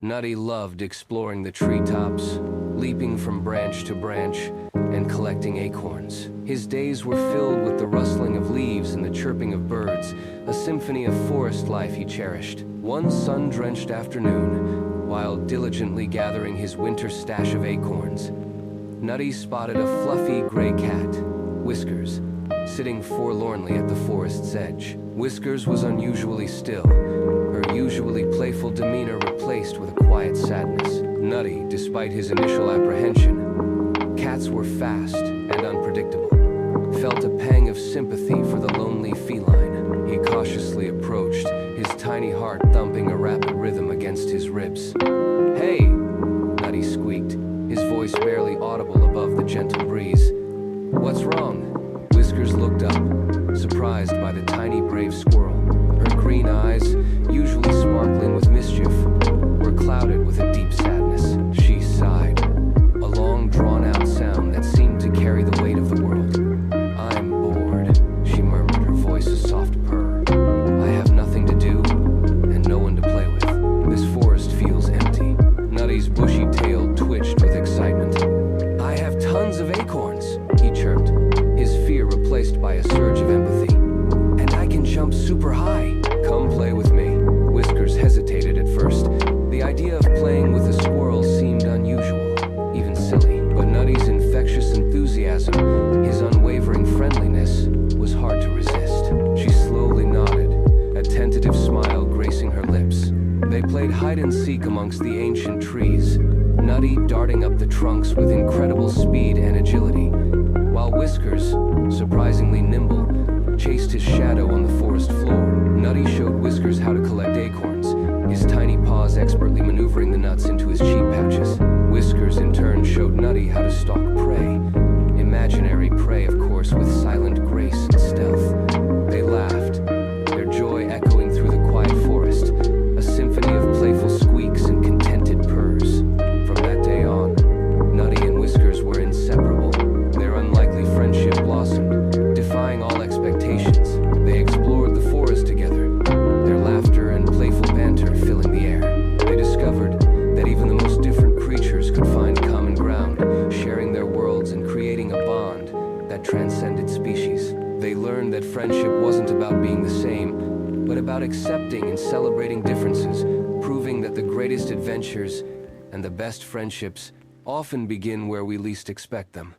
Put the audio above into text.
Nutty loved exploring the treetops, leaping from branch to branch, and collecting acorns. His days were filled with the rustling of leaves and the chirping of birds, a symphony of forest life he cherished. One sun-drenched afternoon, while diligently gathering his winter stash of acorns, Nutty spotted a fluffy gray cat, Whiskers, sitting forlornly at the forest's edge. Whiskers was unusually still, her usually playful demeanor replaced with a quiet sadness. Nutty, despite his initial apprehension, cats were fast and unpredictable, felt a pang of sympathy for the lonely feline. He cautiously approached, his tiny heart thumping a rapid rhythm against his ribs. "Hey!" Nutty squeaked, his voice barely audible above the gentle breeze. "What's wrong?" Whiskers looked up, surprised by the tiny brave squirrel. Her green eyes, usually sparkling with mischief, were clouded with a deep sadness. She sighed, a long drawn-out sound that seemed to carry the weight of the world. "I'm bored," she murmured, her voice a soft purr. "I have nothing to do, and no one to play with. This forest feels empty." Nutty's bushy tail twitched with excitement. "I have tons of acorns," he chirped, his fear replaced by a surge of empathy. "And I can jump super high. Come play with me." Whiskers hesitated at first. The idea of playing with a squirrel seemed unusual, even silly. But Nutty's infectious enthusiasm, his unwavering friendliness, was hard to resist. She slowly nodded, a tentative smile gracing her lips. They played hide-and-seek amongst the ancient trees, Nutty darting up the trunks with incredible speed and agility, while Whiskers, surprisingly nimble, chased his shadow on the forest floor. Nutty showed Whiskers how to collect acorns, his tiny paws expertly maneuvering the nuts into his cheek pouches. Whiskers, in turn, showed Nutty how to stalk prey. Imaginary prey, of course, with silent grace and stealth. They laughed, their joy echoing through the quiet forest, a symphony of playful squeaks and contented purrs. From that day on, Nutty and Whiskers were inseparable. Their unlikely friendship blossomed, defying all expectations. They explored the forest together, their laughter and playful banter filling the air. They discovered that even the most different creatures could find common ground, sharing their worlds and creating a bond that transcended species. They learned that friendship wasn't about being the same, but about accepting and celebrating differences, proving that the greatest adventures and the best friendships often begin where we least expect them.